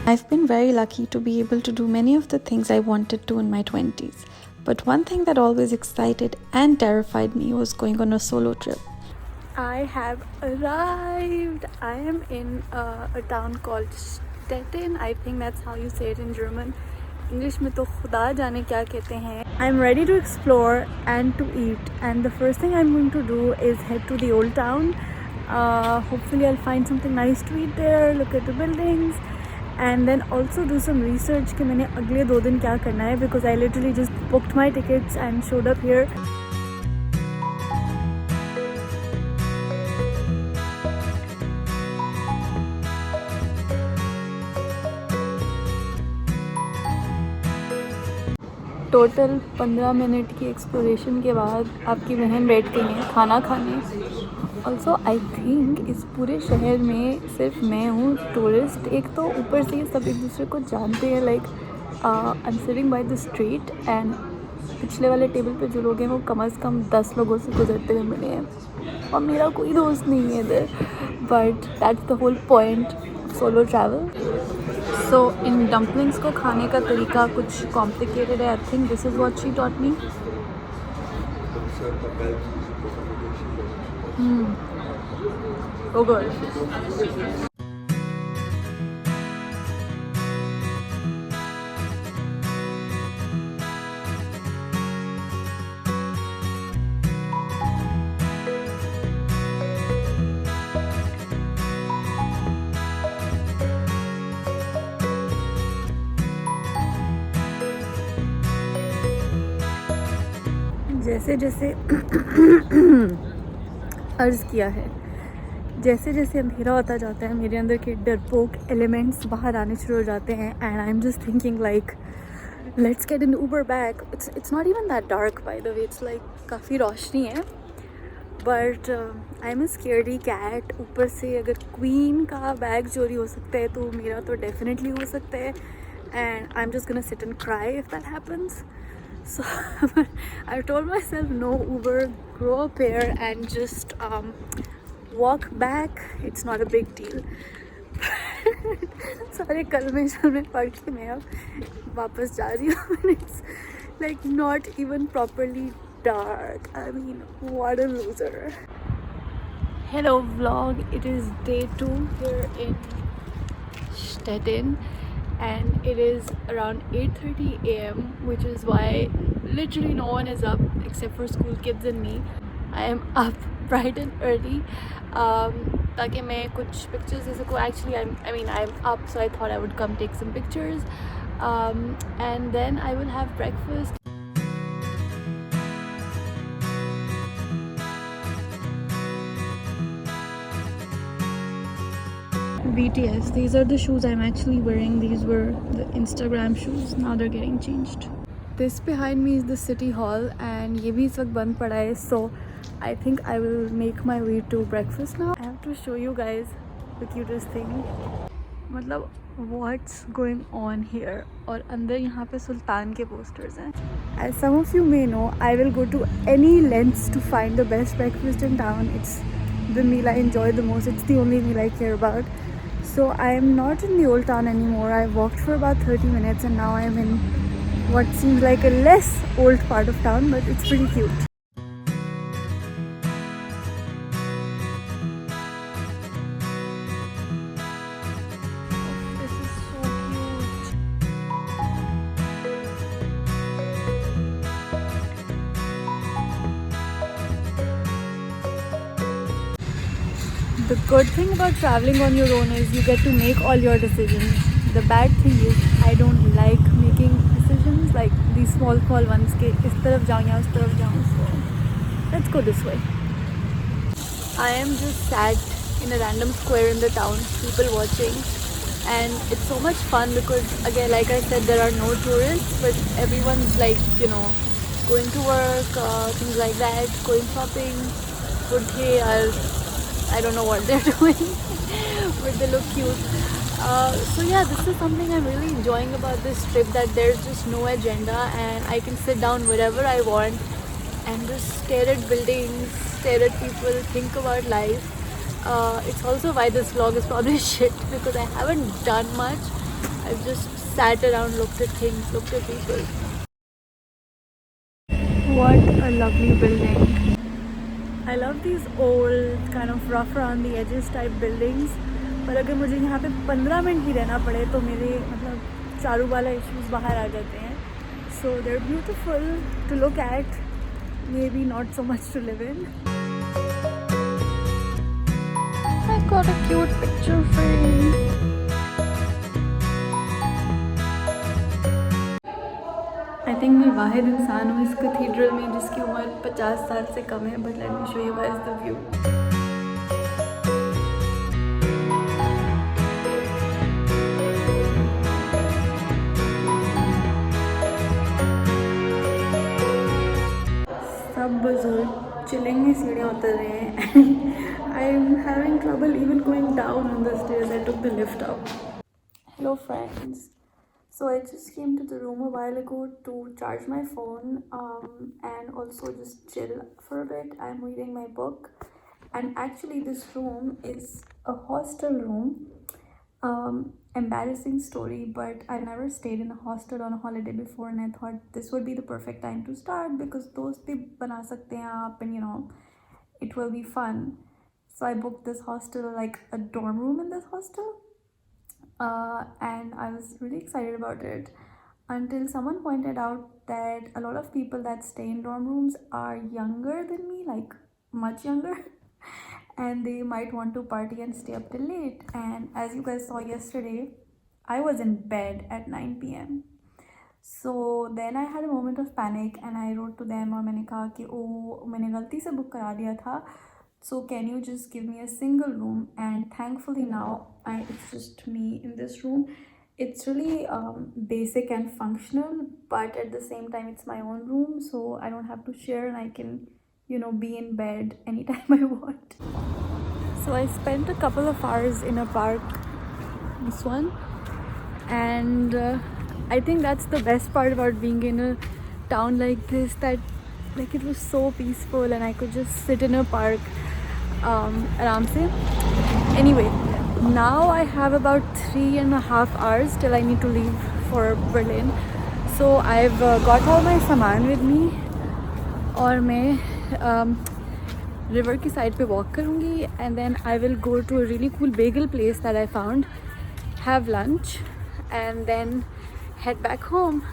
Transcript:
I've been very lucky to be able to do many of the things I wanted to in my 20s. But one thing that always excited and terrified me was going on a solo trip. I have arrived. I am in a town called Stettin. I think that's how you say it in German. English में तो खुदा जाने क्या कहते हैं. I'm ready to explore and to eat. And the first thing I'm going to do is head to the old town. Hopefully I'll find something nice to eat there, look at the buildings, and then also do some research कि मैंने अगले 2 दिन क्या करना है, because I literally just booked my tickets and showed up here. Total 15 minute की exploration के बाद आपकी बहन बैठ गई है खाना खाने. ऑल्सो आई थिंक इस पूरे शहर में सिर्फ मैं हूँ टूरिस्ट. एक तो ऊपर से सब एक दूसरे को जानते हैं. Like I am sitting by the street and पिछले वाले टेबल पे जो लोग हैं वो कम से कम 10 लोगों से गुजरते हुए मिले हैं और मेरा कोई दोस्त नहीं है इधर. But that's the whole point solo travel. So इन डम्पलिंग्स को खाने का तरीका कुछ कॉम्प्लिकेटेड है. I think this is what she taught me. Oh good. जैसे जैसे अर्ज़ किया है, जैसे जैसे अंधेरा होता जाता है मेरे अंदर के डरपोक एलिमेंट्स बाहर आने शुरू हो जाते हैं. And I am just thinking like let's get an Uber back. It's not even that dark by the way. It's like काफ़ी रोशनी है. But I am a scaredy cat. ऊपर से अगर क्वीन का बैग चोरी हो सकता है तो मेरा तो डेफिनेटली हो सकता है. And I am just gonna sit and cry if that happens. So I told myself no Uber, grow up here and just walk back. It's not a big deal. सारे कलमे शलमे पढ़ के मैं अब वापस जा रही हूँ. It's like not even properly dark. I mean, what a loser. Hello vlog. It is day 2 here in Stettin. And it is around 8:30 a.m. which is why literally no one is up except for school kids and me. I am up bright and early ताकि मैं कुछ pictures ले सकूँ. Actually I'm up, so I thought I would come take some pictures and then I will have breakfast. BTS. These are the shoes I'm actually wearing. These were the Instagram shoes. Now they're getting changed. This behind me is the city hall and ये भी इस वक्त बंद पड़ा है. So I think I will make my way to breakfast now. I have to show you guys the cutest thing. मतलब what's going on here. और अंदर यहाँ पे सुल्तान के posters हैं. As some of you may know, I will go to any lengths to find the best breakfast in town. It's the meal I enjoy the most. It's the only meal I care about. So I am not in the old town anymore. I walked for about 30 minutes and now I am in what seems like a less old part of town, but it's pretty cute. This is so cute. The good thing about traveling on your own is you get to make all your decisions. The bad thing is I don't like making decisions like these small ones के इस तरफ जाऊँ या उस तरफ जाऊँ. So let's go this way. I am just sat in a random square in the town, people watching, and it's so much fun because again like I said there are no tourists, but everyone's like going to work, things like that, going shopping. Budhe are I don't know what they're doing but they look cute. So yeah, this is something I'm really enjoying about this trip, that there's just no agenda and I can sit down wherever I want and just stare at buildings, stare at people, think about life. It's also why this vlog is probably shit because I haven't done much. I've just sat around, looked at things, looked at people. What a lovely building. I love these old kind of rough around the edges type buildings. पर अगर मुझे यहाँ पे 15 minute भी रहना पड़े तो मेरे मतलब चारू वाला इश्यूज बाहर आ जाते हैं. So they're beautiful to look at, maybe not so much to live in. I got a cute picture frame. I think मैं वाहिद इंसान हूँ इस कैथेड्रल में जिसकी उम्र 50 साल से कम है. But let me show you guys the view. सब बुजुर्ग चिलेंगे सीढ़ियाँ उतर रहे हैं. I am having trouble even going down on the stairs. I took the lift up. Hello friends. So I just came to the room a while ago to charge my phone and also just chill for a bit. I'm reading my book, and actually this room is a hostel room. Embarrassing story, but I never stayed in a hostel on a holiday before, and I thought this would be the perfect time to start because those bhi bana sakte hain aap, and you know, it will be fun. So I booked this hostel, like a dorm room in this hostel. And I was really excited about it until someone pointed out that a lot of people that stay in dorm rooms are younger than me, like much younger, and they might want to party and stay up till late. And as you guys saw yesterday, I was in bed at 9 p.m. So then I had a moment of panic and I wrote to them और मैंने कहा कि ओ मैंने गलती से book करा दिया था. So can you just give me a single room? And thankfully now it's just me in this room. It's really basic and functional, but at the same time it's my own room, so I don't have to share and I can, you know, be in bed anytime I want. So I spent a couple of hours in a park, this one, and I think that's the best part about being in a town like this, that like it was so peaceful and I could just sit in a park आराम से. Anyway, now I have about 3.5 hours till I need to leave for Berlin. So I've got all my सामान with me और मैं river की side पे walk करूँगी, and then I will go to a really cool bagel place that I found, have lunch, and then head back home.